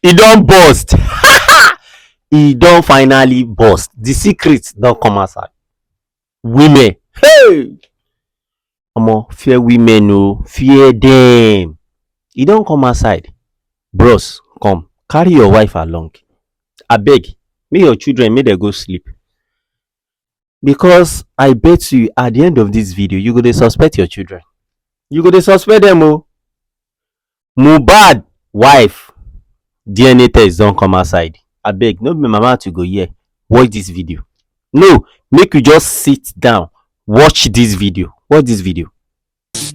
e don burst. E don finally burst. The secret don come outside. Women, hey, omo, fear women o, fear dem. E don come outside. Bros, come carry your wife along. Abeg, make your children make dem go sleep, because I bet you at the end of this video you go dey suspect your children. You go dey suspect dem o. Mohbad wife DNA test don come outside. Abeg, no be my mouth you go hear. Watch this video. No, make you just sit down, watch this video. Watch this video.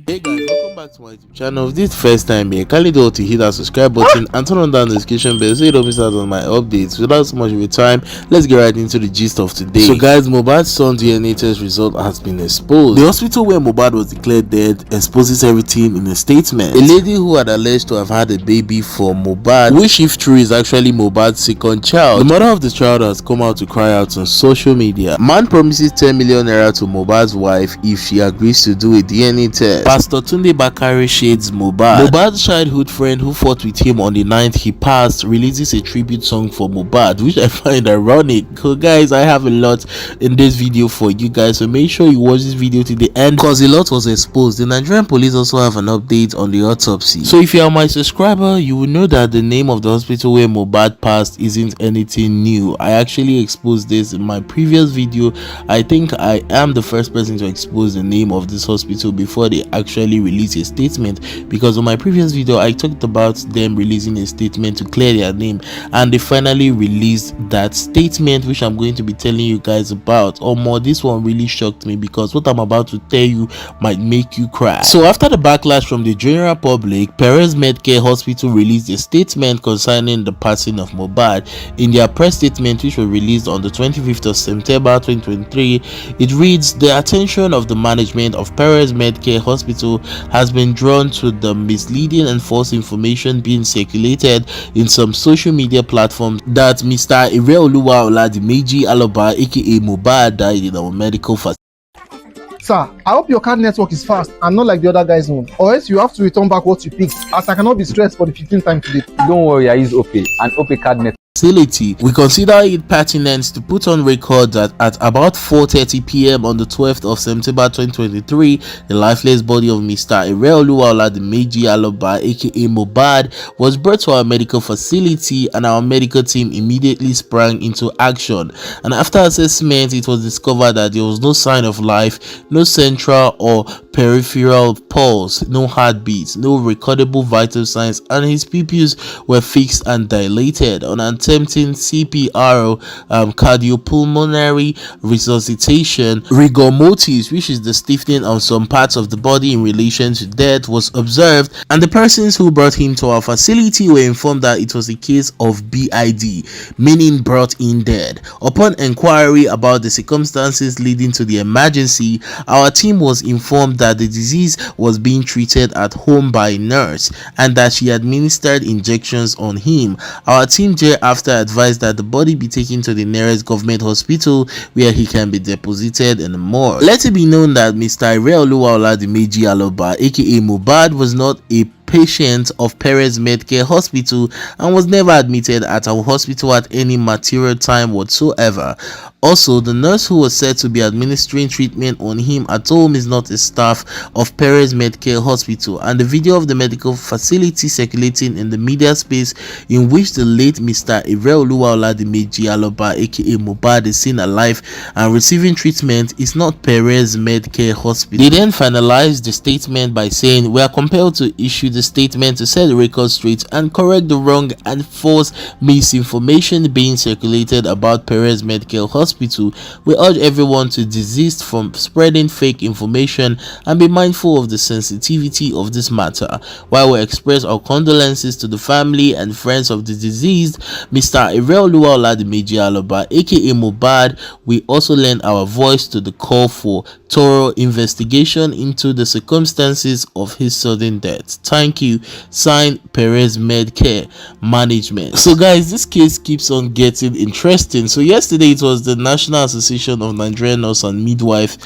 Hey guys, welcome back to my YouTube channel. If this is the first time here, kindly do to hit that subscribe button and turn on that notification bell so you don't miss out on my updates. Without so much of your time, let's get right into the gist of today. So guys, Mohbad's son DNA test result has been exposed. The hospital where Mohbad was declared dead exposes everything in a statement. A lady who had alleged to have had a baby for Mohbad, which if true is actually Mohbad's second child. The mother of the child has come out to cry out on social media. Man promises 10 million naira to Mohbad's wife if she agrees to do a DNA test. Pastor Tunde Bakare shades Mohbad. Mohbad's childhood friend who fought with him on the night he passed releases a tribute song for Mohbad, which I find ironic. So guys, I have a lot in this video for you guys, so make sure you watch this video to the end because a lot was exposed. The Nigerian police also have an update on the autopsy. So if you are my subscriber, you will know that the name of the hospital where Mohbad passed isn't anything new. I actually exposed this in my previous video. I think I am the first person to expose the name of this hospital before they actually release a statement, because on my previous video I talked about them releasing a statement to clear their name, and they finally released that statement, which I'm going to be telling you guys about. Or more, this one really shocked me because what I'm about to tell you might make you cry. So after the backlash from the general public, Perez Medcare Hospital released a statement concerning the passing of Mohbad. In their press statement, which was released on the 25th of September 2023, it reads, "The attention of the management of Perez Medcare Hospital has been drawn to the misleading and false information being circulated in some social media platforms that Mr. Ireoluwa Oladimeji Aloba aka Mohbad died in our medical facility." Sir, I hope your card network is fast and not like the other guy's own, or else you have to return back what you picked, as I cannot be stressed for the 15th time today. Don't worry, I use OPay and OPay card network. We consider it pertinent to put on record that at about 4:30 p.m. on the 12th of September 2023, the lifeless body of Mr. Ireoluwa Oladimeji Aloba aka Mohbad was brought to our medical facility, and our medical team immediately sprang into action. And after assessment, it was discovered that there was no sign of life, no central or peripheral pulse, no heartbeats, no recordable vital signs, and his pupils were fixed and dilated. On attempting CPR, cardiopulmonary resuscitation, rigor mortis, which is the stiffening of some parts of the body in relation to death, was observed, and the persons who brought him to our facility were informed that it was a case of BID, meaning brought in dead. Upon inquiry about the circumstances leading to the emergency, our team was informed that the disease was being treated at home by a nurse and that she administered injections on him. Our team thereafter advised that the body be taken to the nearest government hospital where he can be deposited in the morgue. Let it be known that Mr. Ireoluwa Oladimeji Aloba aka Mohbad was not a patient of Perez Medcare Hospital and was never admitted at our hospital at any material time whatsoever. Also, the nurse who was said to be administering treatment on him at home is not a staff of Perez Medcare Hospital, and the video of the medical facility circulating in the media space in which the late Mr. Ireoluwa Oladimeji Aloba aka Mohbad is seen alive and receiving treatment is not Perez Medcare Hospital. They then finalized the statement by saying, "We are compelled to issue the statement to set the record straight and correct the wrong and false misinformation being circulated about Perez Medcare Hospital. We urge everyone to desist from spreading fake information and be mindful of the sensitivity of this matter. While we express our condolences to the family and friends of the deceased, Mr. Ireoluwa Oladimeji Aloba aka Mohbad, we also lend our voice to the call for thorough investigation into the circumstances of his sudden death. Thank you. Signed, Perez Medcare Management." So guys, this case keeps on getting interesting. So yesterday it was the National Association of Nigerian Nurse and Midwife,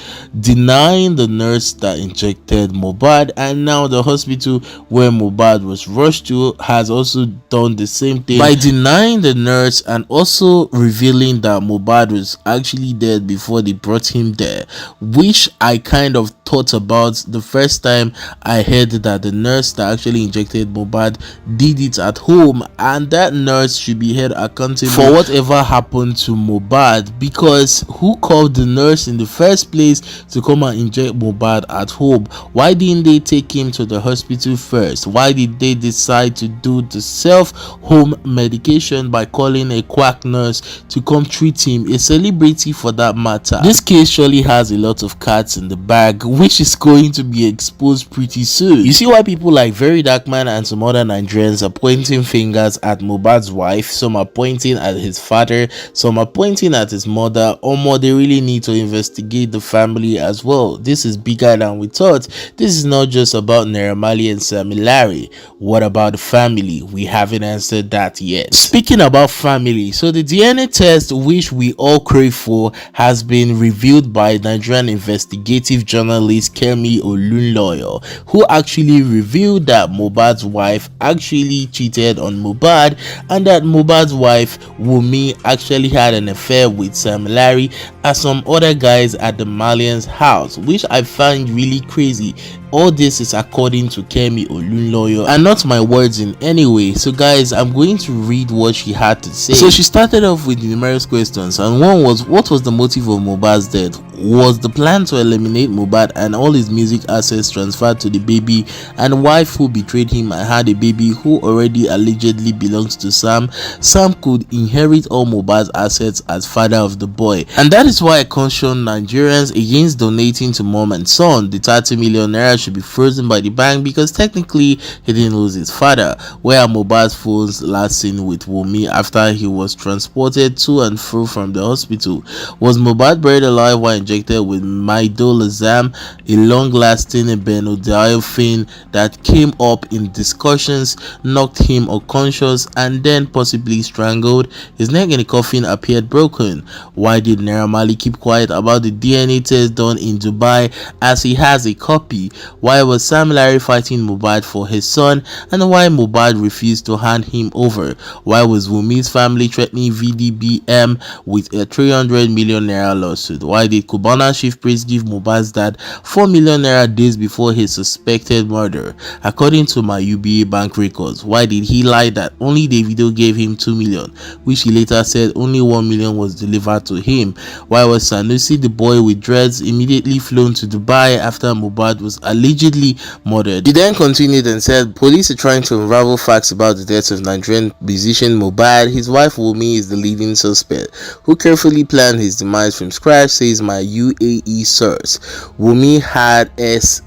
denying the nurse that injected Mohbad, and now the hospital where Mohbad was rushed to has also done the same thing by denying the nurse and also revealing that Mohbad was actually dead before they brought him there, which I kind of thought about the first time I heard that the nurse that actually injected Mohbad did it at home, and that nurse should be held accountable for whatever happened to Mohbad, because who called the nurse in the first place to come and inject Mohbad at home? Why didn't they take him to the hospital first? Why did they decide to do the self-home medication by calling a quack nurse to come treat him, a celebrity for that matter? This case surely has a lot of cats in the bag, which is going to be exposed pretty soon. You see why people like Very Dark Man and some other Nigerians are pointing fingers at Mohbad's wife, some are pointing at his father, some are pointing at his mother, or more, they really need to investigate the family as well. This is bigger than we thought. This is not just about Naira Marley and Sammy Larry. What about the family? We haven't answered that yet. Speaking about family, so the DNA test which we all crave for has been revealed by Nigerian investigative journalist Kemi Olunloyo, who actually revealed that Mohbad's wife actually cheated on Mohbad, and that Mohbad's wife Wunmi actually had an affair with Sam Larry and some other guys at the Malian's house, which I find really crazy. All this is according to Kemi Olunloyo and not my words in any way. So guys, I'm going to read what she had to say. So she started off with numerous questions, and one was, what was the motive of Mohbad's death? Was the plan to eliminate Mohbad and all his music assets transferred to the baby and wife who betrayed him and had a baby who already allegedly belongs to Sam? Sam could inherit all Mohbad's assets as father of the boy, and that is why I caution Nigerians against donating to mom and son. The 30 million naira should be frozen by the bank because technically he didn't lose his father. Where are Mohbad's phones last seen with Wunmi after he was transported to and fro from the hospital? Was Mohbad buried alive while injected with midolazam, a long-lasting benodiazepine that came up in discussions, knocked him unconscious, and then possibly strangled? His neck in the coffin appeared broken. Why did Naira Marley keep quiet about the DNA test done in Dubai as he has a copy? Why was Sam Larry fighting Mohbad for his son, and why Mohbad refused to hand him over? Why was Wunmi's family threatening VDBM with a 300 million naira lawsuit? Why did Cubana chief priest give Mohbad's dad 4 million naira days before his suspected murder? According to my UBA bank records, why did he lie that only Davido gave him 2 million, which he later said only 1 million was delivered to him? Why was Sanusi, the boy with dreads, immediately flown to Dubai after Mohbad was allegedly murdered? He then continued and said, police are trying to unravel facts about the death of Nigerian musician Mohbad. His wife Wunmi is the leading suspect, who carefully planned his demise from scratch, says my UAE source. Wunmi had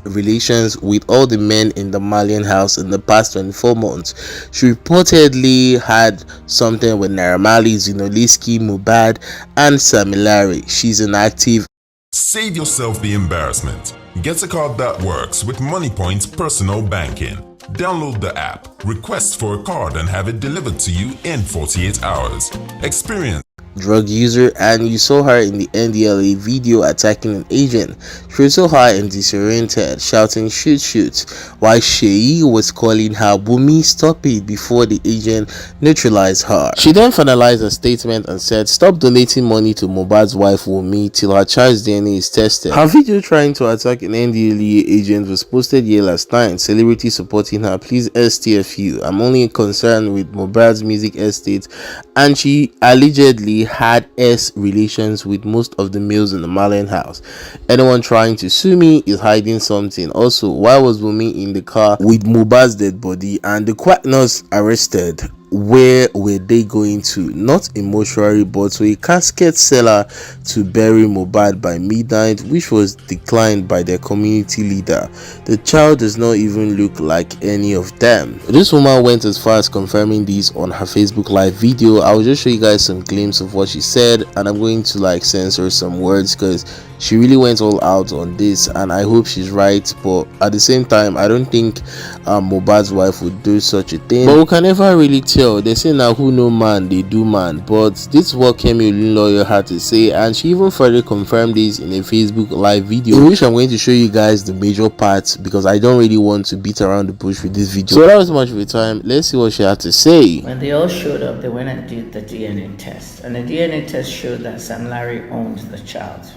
relations with all the men in the Malian house in the past 24 months. She reportedly had something with Naira Marley, Zinoliski, Mohbad, and Sammy Larry. She's an active. Save yourself the embarrassment. Get a card that works with MoneyPoint's personal banking. Download the app, request for a card, and have it delivered to you in 48 hours. Experience Drug user, and you saw her in the NDLA video attacking an agent. She was so high and disoriented, shouting shoot shoot, while Sheyi was calling her Wunmi stop it before the agent neutralized her. She then finalized a statement and said, stop donating money to Mohbad's wife Wunmi till her child's DNA is tested. Her video trying to attack an NDLA agent was posted here last night. Celebrity supporting her, please STFU. I'm only concerned with Mohbad's music estate, and she allegedly had relations with most of the males in the Malian house. Anyone trying to sue me is hiding something. Also, why was Wunmi in the car with Mohbad's dead body and the quack nurse arrested? Where were they going to? Not a mortuary, but to a casket seller to bury Mohbad by midnight, which was declined by their community leader. The child does not even look like any of them. This woman went as far as confirming this on her Facebook live video. I'll just show you guys some glimpses of what she said, and I'm going to censor some words because she really went all out on this, and I hope she's right. But at the same time, I don't think Mohbad's wife would do such a thing, but we can never really tell. They say now who know man they do man, but this is what Kemi lawyer had to say, and she even further confirmed this in a Facebook live video, in which I'm going to show you guys the major parts because I don't really want to beat around the bush with this video. So that was much of the time. Let's see what she had to say. When they all showed up, they went and did the DNA test, and the DNA test showed that Sam Larry owned the child.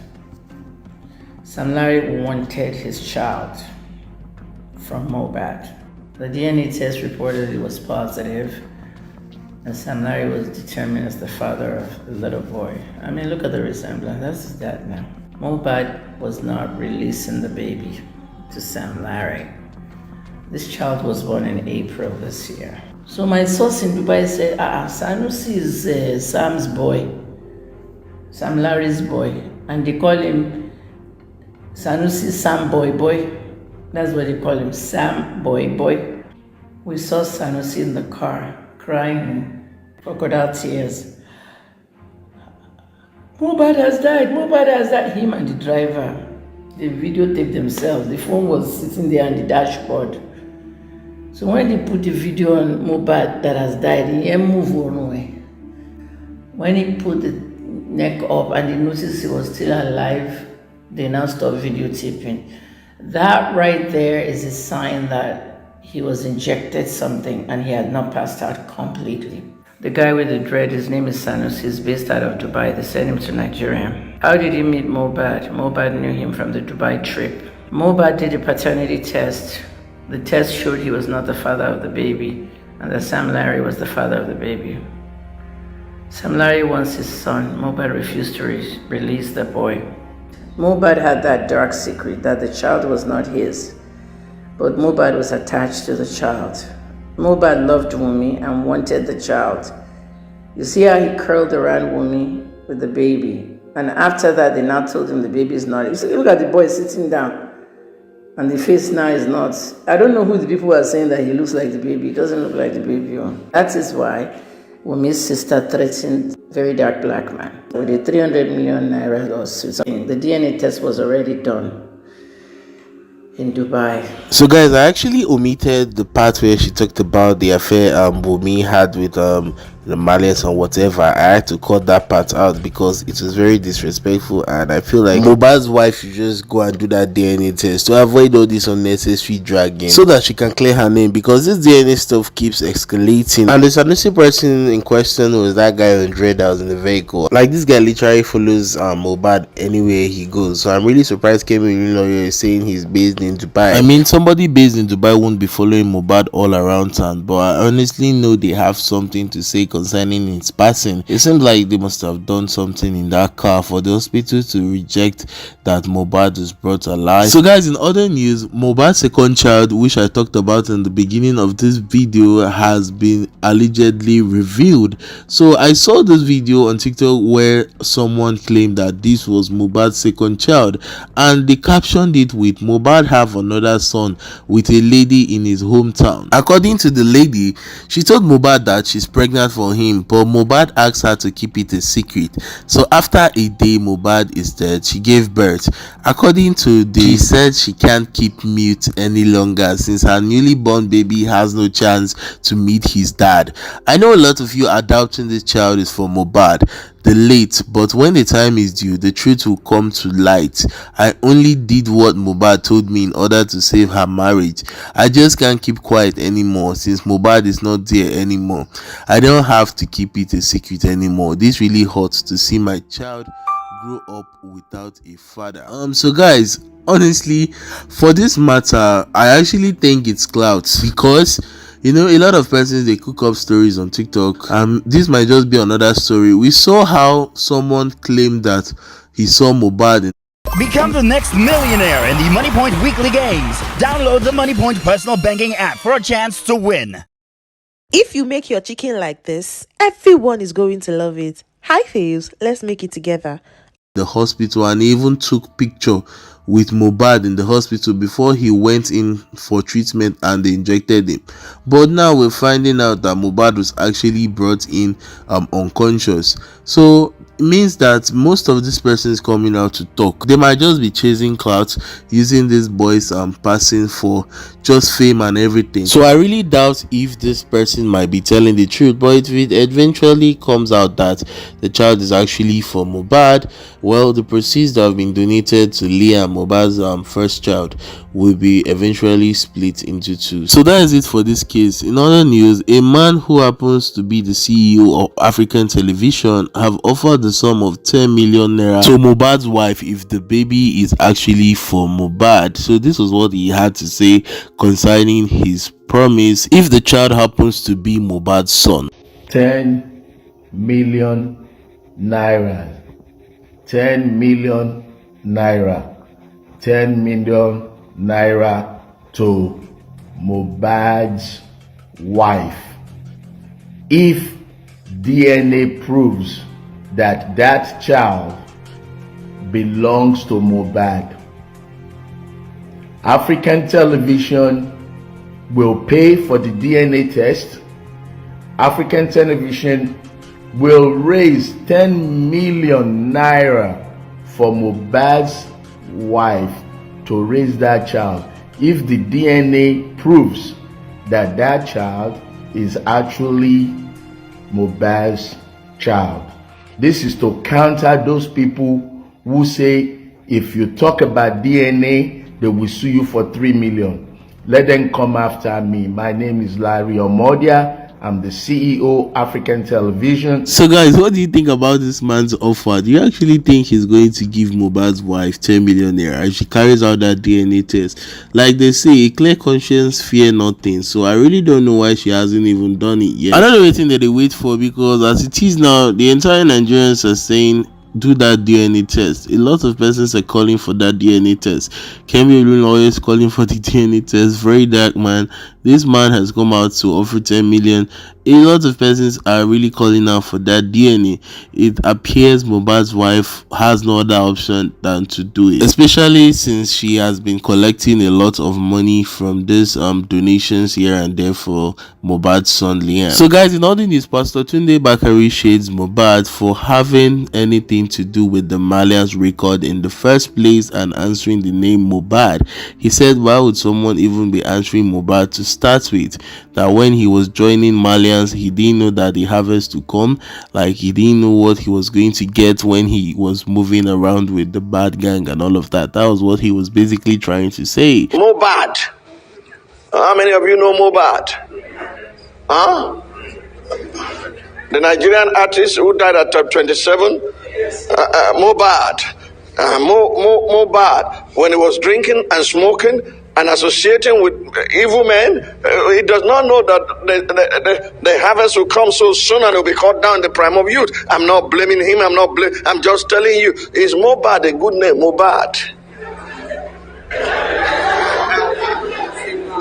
Sam Larry wanted his child from Mohbad. The DNA test reportedly was positive, and Sam Larry was determined as the father of the little boy. I mean, look at the resemblance. That's his dad now. Mohbad was not releasing the baby to Sam Larry. This child was born in April this year. So my source in Dubai said, Sanusi is Sam's boy, Sam Larry's boy, and they call him Sanusi Sam boy. That's what they call him, Sam boy. We saw Sanusi in the car crying, crocodile tears. Mohbad has died. Him and the driver, they videotaped themselves. The phone was sitting there on the dashboard. So when they put the video on Mohbad that has died, he didn't move one way. When he put the neck up and they noticed he was still alive, they now stopped videotaping. That right there is a sign that he was injected something and he had not passed out completely. The guy with the dread, his name is Sanusi, he's based out of Dubai. They sent him to Nigeria. How did he meet Mohbad? Mohbad knew him from the Dubai trip. Mohbad did a paternity test. The test showed he was not the father of the baby and that Sam Larry was the father of the baby. Sam Larry wants his son. Mohbad refused to release the boy. Mohbad had that dark secret that the child was not his, but Mohbad was attached to the child. Mohbad loved Wunmi and wanted the child. You see how he curled around Wunmi with the baby, and after that they now told him the baby is not. You see, look at the boy sitting down, and the face now is not. I don't know who the people are saying that he looks like the baby. He doesn't look like the baby. That is why Wunmi's sister threatened very dark black man with a 300 million naira lawsuit. The DNA test was already done in Dubai. So guys, I actually omitted the part where she talked about the affair Wunmi had with the malice or whatever. I had to cut that part out because it was very disrespectful, and I feel like Mohbad's wife should just go and do that DNA test to avoid all this unnecessary dragging, so that she can clear her name, because this DNA stuff keeps escalating. And the Sanusi person in question was that guy on dread that was in the vehicle. Like, this guy literally follows Mohbad anywhere he goes. So I'm really surprised Kemi lawyer is saying he's based in Dubai. I mean, somebody based in Dubai won't be following Mohbad all around town, but I honestly know they have something to say concerning his passing. It seems like they must have done something in that car for the hospital to reject that Mohbad was brought alive. So guys, in other news, Mohbad's second child, which I talked about in the beginning of this video, has been allegedly revealed. So I saw this video on TikTok where someone claimed that this was Mohbad's second child, and they captioned it with "Mohbad have another son with a lady in his hometown." According to the lady, she told Mohbad that she's pregnant for him, but Mohbad asked her to keep it a secret. So after a day Mohbad is dead, she gave birth. According to the, she said she can't keep mute any longer since her newly born baby has no chance to meet his dad. I know a lot of you are doubting this child is for Mohbad, the late, but when the time is due, the truth will come to light. I only did what Mohbad told me in order to save her marriage. I just can't keep quiet anymore since Mohbad is not there anymore. I don't have to keep it a secret anymore. This really hurts to see my child grow up without a father. So guys, honestly, for this matter, I actually think it's clout, because you know, a lot of persons, they cook up stories on TikTok. This might just be another story. We saw how someone claimed that he saw Mohbad. Become the next millionaire in the MoneyPoint weekly games. Download the MoneyPoint personal banking app for a chance to win. If you make your chicken like this, everyone is going to love it. Hi faves, let's make it together. The hospital, and even took picture with Mohbad in the hospital before he went in for treatment and they injected him. But now we're finding out that Mohbad was actually brought in unconscious. So it means that most of these persons coming out to talk, they might just be chasing clout, using these boys passing for just fame and everything. So I really doubt if this person might be telling the truth. But if it eventually comes out that the child is actually for Mohbad, well, the proceeds that have been donated to Liam, Mohbad's first child, will be eventually split into two. So that is it for this case. In other news, a man who happens to be the CEO of African Television have offered the sum of 10 million naira to Mohbad's wife if the baby is actually for Mohbad. So this was what he had to say concerning his promise if the child happens to be Mohbad's son. 10 million naira. 10 million naira. 10 million naira to Mohbad's wife if DNA proves that that child belongs to Mohbad. African Television will pay for the DNA test. African Television will raise 10 million naira for Mohbad's wife to raise that child if the DNA proves that that child is actually Mohbad's child. This is to counter those people who say if you talk about DNA, they will sue you for 3 million. Let them come after me. My name is Larry Omodia. I'm the CEO African Television. So guys, what do you think about this man's offer? Do you actually think he's going to give Mohbad's wife 10 million naira if she carries out that DNA test? Like they say, a clear conscience fear nothing. So I really don't know why she hasn't even done it yet. I don't know anything that they wait for, because as it is now, the entire Nigerians are saying do that DNA test. A lot of persons are calling for that DNA test. Kemi Olun always calling for the DNA test. Very dark, man. This man has come out to offer 10 million. A lot of persons are really calling out for that DNA. It appears Mohbad's wife has no other option than to do it, especially since she has been collecting a lot of money from these donations here and there for Mohbad's son Liam. So guys, in all the news, Pastor Tunde Bakari shades Mohbad for having anything to do with the Malians record in the first place and answering the name Mohbad. He said, why would someone even be answering Mohbad to start with? That when he was joining Malians, he didn't know that the harvest to come. Like, he didn't know what he was going to get when he was moving around with the bad gang and all of that. That was what he was basically trying to say. Mohbad. How many of you know Mohbad? Huh? The Nigerian artist who died at 27? Mohbad. Mohbad. When he was drinking and smoking and associating with evil men, he does not know that the harvest will come so soon and will be cut down in the prime of youth. I'm not blaming him. I'm just telling you, is Mohbad a good name? Mohbad.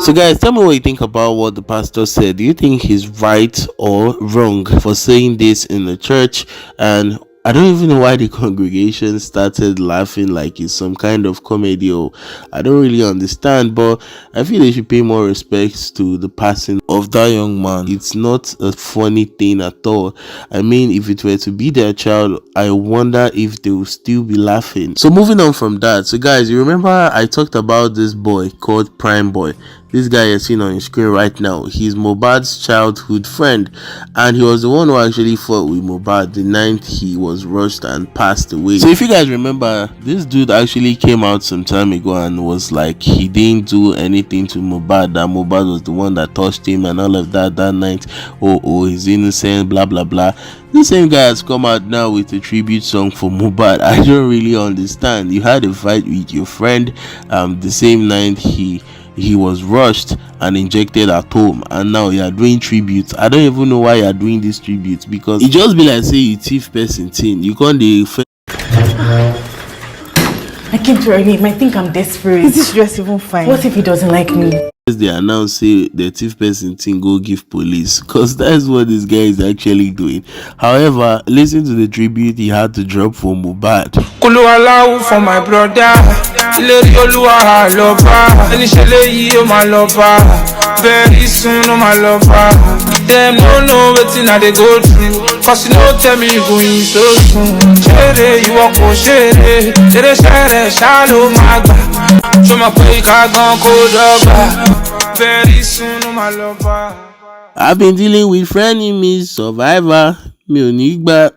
So guys, tell me what you think about what the pastor said. Do you think he's right or wrong for saying this in the church? And I don't even know why the congregation started laughing like it's some kind of comedy, or I don't really understand, but I feel they should pay more respect to the passing of that young man. It's not a funny thing at all. I mean, if it were to be their child, I wonder if they will still be laughing. So moving on from that, so guys, you remember I talked about this boy called Prime Boy. This guy you're seeing on your screen right now, he's Mohbad's childhood friend, and he was the one who actually fought with Mohbad the night he was rushed and passed away. So if you guys remember, this dude actually came out some time ago and was like he didn't do anything to Mohbad, that Mohbad was the one that touched him and all of that night. Oh, he's innocent, blah blah blah. The same guy has come out now with a tribute song for Mohbad. I don't really understand. You had a fight with your friend the same night he was rushed and injected at home, and now you are doing tributes. I don't even know why you are doing this tribute, because it just be like say you thief person thing. You can't I came to early. He might think I'm desperate. Is this dress even fine? What if he doesn't like me? They announce say the thief person thing go give police, because that's what this guy is actually doing. However, listen to the tribute he had to drop for Mohbad. Kuluwalahu for my brother. Lady Oluwa lover. Initially, you my lover. Very soon, my lover. them don't know wetin I dey go through. Cause you no tell me you going so soon. Shere, you walk on shere. Shere, shallow magba. Show my pay car gon' go dogba. Very soon, my lover. I've been dealing with frenemies, survivor. Mi ò ní gbà.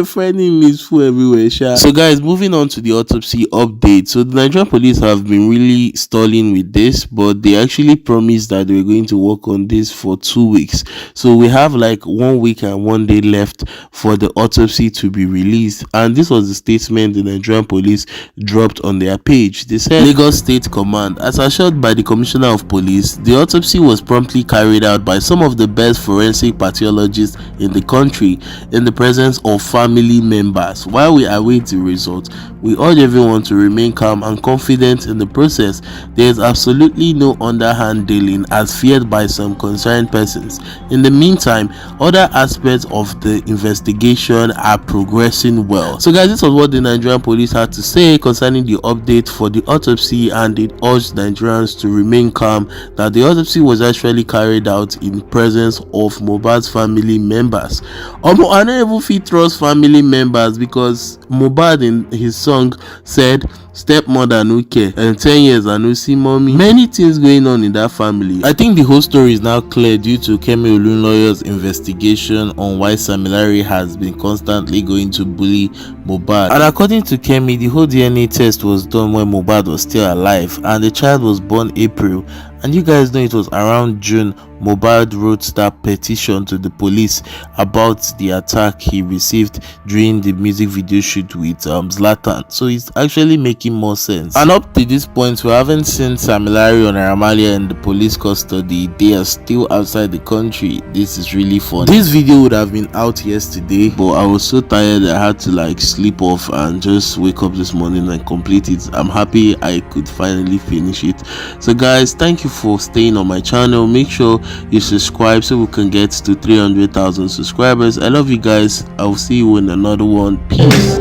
Frenemies full everywhere, sha. So guys, moving on to the autopsy update. So the Nigerian police have been really stalling with this, but they actually promised that they were going to work on this for 2 weeks. So we have like 1 week and 1 day left for the autopsy to be released. And this was the statement the Nigerian police dropped on their page. They said, Lagos State Command, as assured by the Commissioner of Police, the autopsy was promptly carried out by some of the best forensic pathologists in the country in the presence of family members. While we await the result, we urge everyone to remain calm and confident in the process. There is absolutely no underhand dealing as feared by some concerned persons. In the meantime, other aspects of the investigation are progressing well. So guys, this was what the Nigerian police had to say concerning the update for the autopsy, and it urged Nigerians to remain calm, that the autopsy was actually carried out in presence of Mohbad's family members. I don't even fit trust family members, because Mohbad in his song said stepmother no care and 10 years I no see mommy. Many things going on in that family. I think the whole story is now clear due to Kemi Olunloyo's investigation on why Sam Larry has been constantly going to bully Mohbad. And according to Kemi, the whole DNA test was done when Mohbad was still alive and the child was born April. And you guys know it was around June Mohbad wrote that petition to the police about the attack he received during the music video shoot with Zlatan. So it's actually making more sense. And up to this point, we haven't seen Sam Larry or Naira in the police custody. They are still outside the country. This is really funny. This video would have been out yesterday, but I was so tired I had to like sleep off and just wake up this morning and complete it. I'm happy I could finally finish it. So guys, thank you for staying on my channel. Make sure you subscribe so we can get to 300,000 subscribers. I love you guys. I will see you in another one. Peace.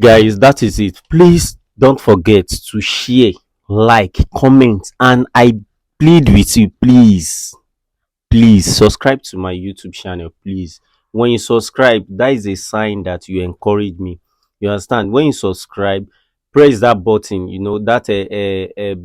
Guys, that is it. Please don't forget to share, like, comment, and I plead with you, please subscribe to my YouTube channel. Please, when you subscribe, that is a sign that you encourage me. You understand? When you subscribe, press that button, you know, that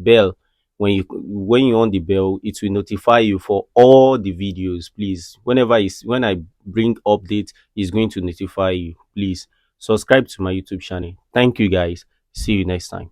bell. When you on the bell, it will notify you for all the videos. Please, when I bring updates, it's going to notify you. Please subscribe to my YouTube channel. Thank you guys. See you next time.